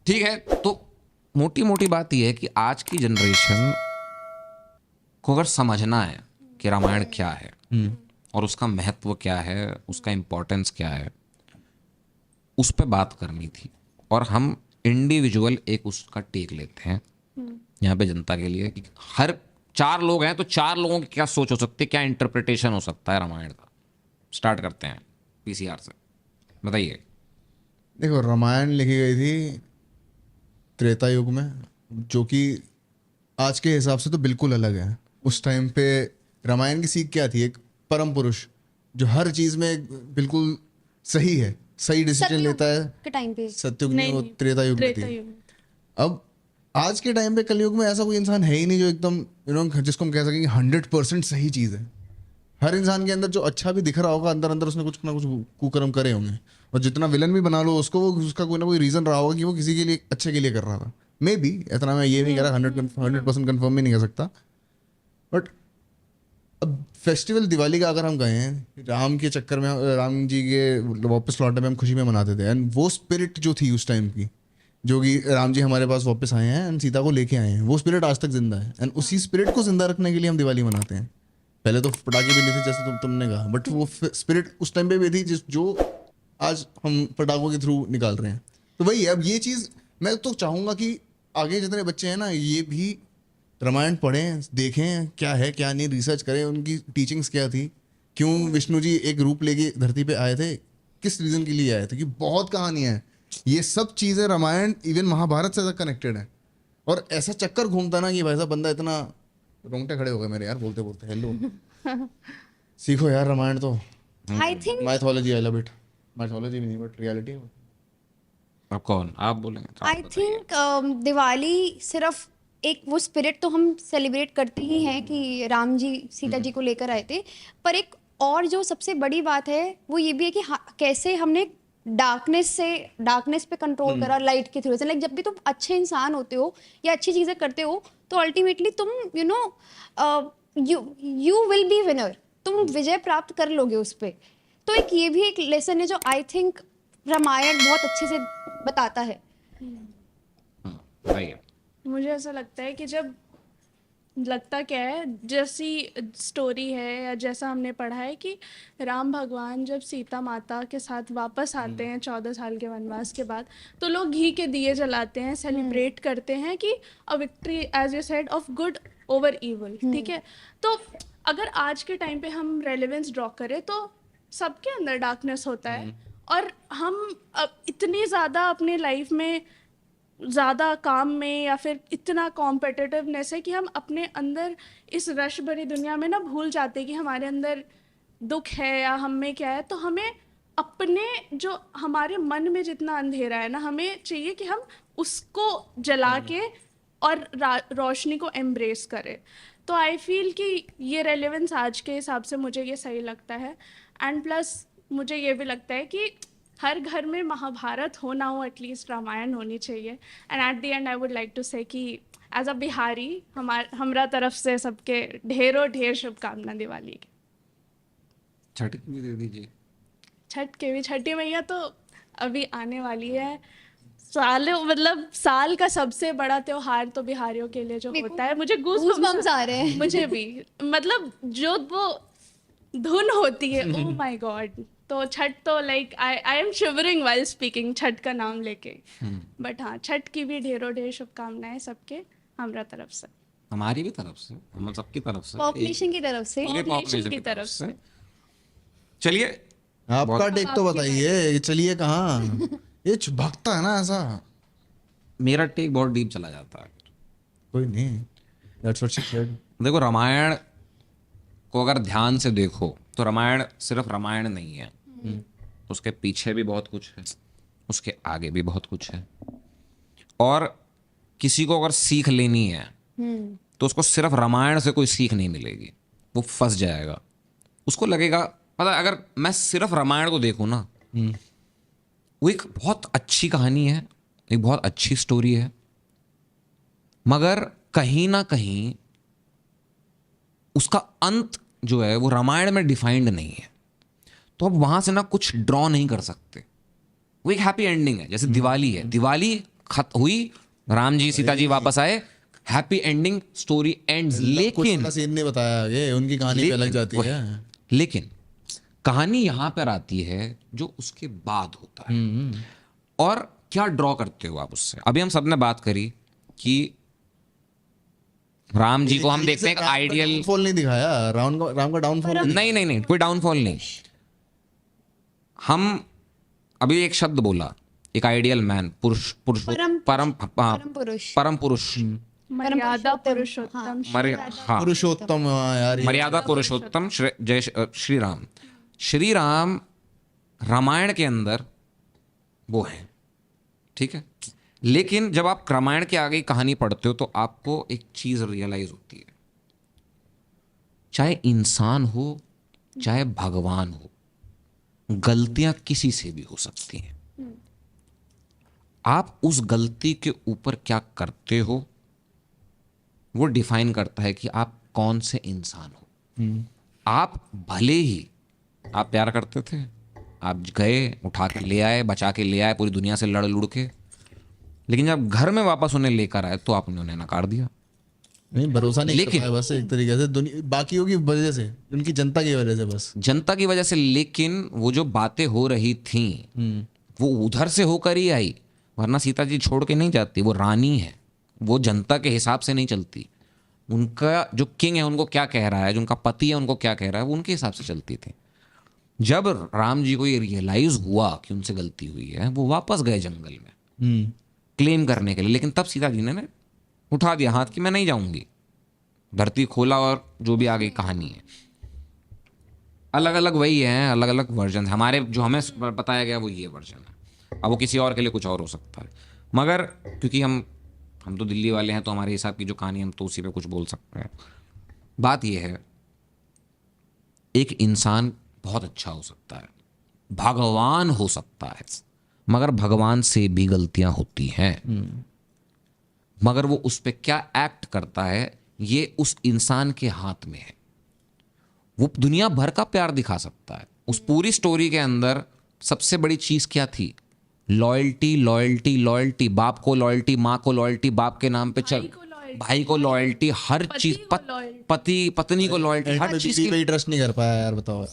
ठीक है, तो मोटी मोटी बात यह है कि आज की जनरेशन को अगर समझना है कि रामायण क्या है और उसका महत्व क्या है, उसका इम्पोर्टेंस क्या है, उस पर बात करनी थी। और हम इंडिविजुअल एक उसका टेक लेते हैं यहाँ पे जनता के लिए कि हर 4 लोग हैं तो 4 लोगों की क्या सोच हो सकती है, क्या इंटरप्रिटेशन हो सकता है रामायण का। स्टार्ट करते हैं पीसीआर से, बताइए। देखो, रामायण लिखी गई थी त्रेता युग में, जो कि आज के हिसाब से तो बिल्कुल अलग है। उस टाइम पे रामायण की सीख क्या थी? एक परम पुरुष जो हर चीज में बिल्कुल सही है, सही डिसीजन लेता है। के टाइम पे सत्युग नहीं, वो नहीं, त्रेता युग में थी। अब आज के टाइम पे कलयुग में ऐसा कोई इंसान है ही नहीं जो एकदम जिसको हम कह सकें कि 100% सही चीज है। हर इंसान के अंदर जो अच्छा भी दिख रहा होगा, अंदर अंदर उसने कुछ ना कुछ कुकर्म करे होंगे। और जितना विलन भी बना लो उसको, वो उसका कोई ना कोई रीजन रहा होगा कि वो किसी के लिए अच्छे के लिए कर रहा था। मे बी, इतना मैं ये नहीं कह रहा, 100% कन्फर्म भी नहीं कर सकता। बट अब फेस्टिवल दिवाली का अगर हम कहें, राम के चक्कर में, राम जी के वापस लौटने में हम खुशी में मनाते थे। एंड वो स्पिरिट जो थी उस टाइम की, जो कि राम जी हमारे पास वापस आए हैं एंड सीता को लेके आए हैं, वो स्पिरिट आज तक जिंदा है। एंड उसी स्पिरिट को जिंदा रखने के लिए हम दिवाली मनाते हैं। पहले तो पटाखे भी नहीं थे जैसे तुमने कहा, बट वो स्पिरिट उस टाइम पे भी थी जो आज हम पटाखों के थ्रू निकाल रहे हैं। तो वही है। अब ये चीज़ मैं तो चाहूँगा कि आगे जितने बच्चे हैं ना, ये भी रामायण पढ़ें, देखें क्या है क्या नहीं, रिसर्च करें उनकी टीचिंग्स क्या थी, क्यों विष्णु जी एक रूप लेके धरती पे आए थे, किस रीज़न के लिए आए थे। कि बहुत कहानियाँ हैं, ये सब चीज़ें रामायण इवन महाभारत से कनेक्टेड है। और ऐसा चक्कर घूमता ना कि भाई साहब बंदा इतना, रोंगटे खड़े हो गए मेरे यार बोलते बोलते। हेलो सीखो यार रामायण तो। I think mythology, I love it. Mythology भी नहीं बट रियलिटी है। अब कौन आप बोलेंगे तो आप आई बताइए। थिंक दिवाली सिर्फ एक वो स्पिरिट तो हम सेलिब्रेट करते ही हैं कि राम जी सीता जी को लेकर आए थे, पर एक और जो सबसे बड़ी बात है वो ये भी है कि कैसे हमने डार्कनेस पे कंट्रोल करा लाइट के थ्रू से। लाइक जब भी तुम अच्छे इंसान होते हो या अच्छी चीज़ें करते हो तो अल्टीमेटली तुम यू विल बी विनर, तुम विजय प्राप्त कर लोगे उस पे। तो एक ये भी एक लेसन है जो आई थिंक रामायण बहुत अच्छे से बताता है। बताइए। मुझे ऐसा लगता है कि जब लगता क्या है, जैसी स्टोरी है या जैसा हमने पढ़ा है कि राम भगवान जब सीता माता के साथ वापस आते हैं 14 साल के वनवास के बाद, तो लोग घी के दिए जलाते हैं, सेलिब्रेट करते हैं कि a victory, as you said, of good over evil. ठीक है, तो अगर आज के टाइम पे हम रेलेवेंस ड्रॉ करें तो सबके अंदर डार्कनेस होता है। और हम इतनी ज़्यादा अपने लाइफ में ज़्यादा काम में या फिर इतना कॉम्पिटिटिवनेस है कि हम अपने अंदर इस रश भरी दुनिया में ना भूल जाते हैं कि हमारे अंदर दुख है या हम में क्या है। तो हमें अपने जो हमारे मन में जितना अंधेरा है ना, हमें चाहिए कि हम उसको जला के और रोशनी को एम्ब्रेस करें। तो आई फील कि ये रेलेवेंस आज के हिसाब से मुझे ये सही लगता है। एंड प्लस मुझे ये भी लगता है कि हर घर में महाभारत हो ना हो, एटलीस्ट रामायण होनी चाहिए। And at the end I would like to say कि एज अ बिहारी हमारा तरफ से सबके ढेरों ढेर शुभकामना दिवाली की। छठ की भी दे दीजिए। छठ के भी, छठी मैया तो अभी आने वाली है। साल का सबसे बड़ा त्योहार तो बिहारियों के लिए जो होता है, मुझे गूज़बम्स आ रहे हैं। मुझे भी मतलब जो वो धुन होती है, ओह माय गॉड। तो छठ तो like I am shivering while speaking Chhath का नाम लेके। बट हाँ, छठ की भी ढेरों ढेर शुभकामनाएं सबके हमारा तरफ से, हमारी भी तरफ से, हम सबकी तरफ से, पॉपुलेशन की तरफ से। पूरे population की तरफ से। चलिए आपका टेक तो बताइए, चलिए कहाँ ये भगता है ना ऐसा। मेरा टेक बहुत डीप चला जाता है। कोई नहीं, that's what she said। देखो, रामायण को अगर ध्यान से देखो तो रामायण सिर्फ रामायण नहीं है, उसके पीछे भी बहुत कुछ है, उसके आगे भी बहुत कुछ है। और किसी को अगर सीख लेनी है तो उसको सिर्फ रामायण से कोई सीख नहीं मिलेगी, वो फंस जाएगा। उसको लगेगा, पता है, अगर मैं सिर्फ रामायण को देखूं ना, वो एक बहुत अच्छी कहानी है, एक बहुत अच्छी स्टोरी है, मगर कहीं ना कहीं उसका अंत जो है वो रामायण में डिफाइंड नहीं है। तो अब वहां से ना कुछ ड्रॉ नहीं कर सकते। वो एक हैप्पी एंडिंग है, जैसे दिवाली है। दिवाली हुई, राम जी सीता जी वापस आए, हैप्पी एंडिंग, स्टोरी एंड्स। लेकिन सीन नहीं बताया आगे, उनकी कहानी पे अलग जाती है। लेकिन कहानी यहां पर आती है जो उसके बाद होता है। और क्या ड्रॉ करते हो आप उससे? अभी हम सबने बात करी कि राम जी को हम देखते हैं आइडियल। डाउनफॉल नहीं दिखाया, राम का डाउनफॉल नहीं नहीं नहीं, कोई डाउनफॉल नहीं। हम अभी एक शब्द बोला, एक आइडियल मैन, पुरुष, परम पुरुष, मर्यादा पुरुषोत्तम हाँ, पुरुषोत्तम, यार मर्यादा पुरुषोत्तम श्री राम। श्री राम रामायण के अंदर वो है, ठीक है। लेकिन जब आप रामायण के आगे कहानी पढ़ते हो तो आपको एक चीज रियलाइज होती है, चाहे इंसान हो चाहे भगवान हो, गलतियां किसी से भी हो सकती हैं। आप उस गलती के ऊपर क्या करते हो वो डिफाइन करता है कि आप कौन से इंसान हो। आप भले ही आप प्यार करते थे, आप गए, उठा के ले आए, बचा के ले आए, पूरी दुनिया से लड़ लुड़ के, लेकिन जब घर में वापस उन्हें लेकर आए तो आपने उन्हें नकार दिया। नहीं, भरोसा नहीं लेकिन कर पाए बस एक तरीके से, बाकियों की वजह से, उनकी जनता की वजह से, बस जनता की वजह से। लेकिन वो जो बातें हो रही थी वो उधर से होकर ही आई, वरना सीता जी छोड़ के नहीं जाती। वो रानी है, वो जनता के हिसाब से नहीं चलती। उनका जो किंग है उनको क्या कह रहा है, जो उनका पति है उनको क्या कह रहा है, वो उनके हिसाब से चलती थी। जब राम जी को ये रियलाइज हुआ कि उनसे गलती हुई है, वो वापस गए जंगल में क्लेम करने के लिए। लेकिन तब सीता जी ने उठा दिया हाथ कि मैं नहीं जाऊंगी, धरती खोला और जो भी आगे कहानी है। अलग अलग वही है, अलग अलग वर्जन। हमारे जो हमें बताया गया वो ये वर्जन है, अब वो किसी और के लिए कुछ और हो सकता है। मगर क्योंकि हम तो दिल्ली वाले हैं तो हमारे हिसाब की जो कहानी हम तो उसी पे कुछ बोल सकते हैं। बात ये है, एक इंसान बहुत अच्छा हो सकता है, भगवान हो सकता है, मगर भगवान से भी गलतियां होती हैं। मगर वो उस पे क्या एक्ट करता है ये उस इंसान के हाथ में है। वो दुनिया भर का प्यार दिखा सकता है। उस पूरी स्टोरी के अंदर सबसे बड़ी चीज क्या थी? Loyalty, loyalty, loyalty. बाप को लॉयल्टी, माँ को लॉयल्टी, बाप के नाम पे चल, भाई को लॉयल्टी, हर चीज, पति पत्नी को लॉयल्टी, हर चीज पे ट्रस्ट नहीं कर पाया यार, बताओ।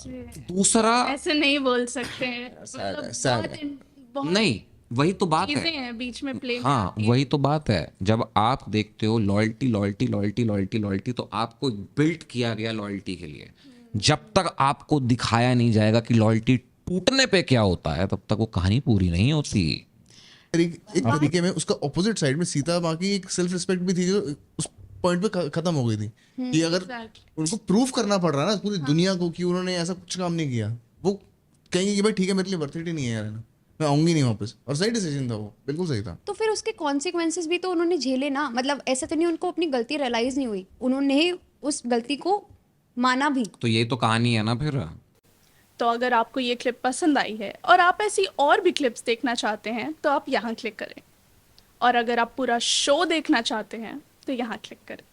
दूसरा ऐसे नहीं बोल सकते हैं, नहीं, वही तो बात चीजें है, हैं बीच में प्ले। हाँ वही तो बात है। जब आप देखते हो loyalty loyalty loyalty loyalty loyalty, तो आपको बिल्ड किया गया लॉयल्टी के लिए। जब तक आपको दिखाया नहीं जाएगा कि लॉयल्टी टूटने पे क्या होता है, तब तक वो कहानी पूरी नहीं होती। एक तरीके में उसका ऑपोजिट साइड में सीता माँ की एक सेल्फ रिस्पेक्ट भी थी, जो उस पॉइंट पे खत्म हो गई थी कि अगर उनको प्रूफ करना पड़ रहा है ना पूरी दुनिया को कि उन्होंने ऐसा कुछ काम नहीं किया, वो कहेंगे कि भाई ठीक है मेरे लिए वर्थ इट ही नहीं है यार, मैं आऊंगी नहीं वापस। और सही डिसीजन था वो, बिल्कुल सही था। तो फिर उसके कॉन्सिक्वेंसेस भी तो उन्होंने झेले ना, मतलब ऐसा तो नहीं उनको अपनी गलती रियलाइज नहीं हुई, उन्होंने उस गलती को माना भी। तो ये तो कहानी है ना फिर। तो अगर आपको ये क्लिप पसंद आई है और आप ऐसी और भी क्लिप्स देखना चाहते हैं तो आप यहाँ क्लिक करें, और अगर आप पूरा शो देखना चाहते हैं तो यहाँ क्लिक करें।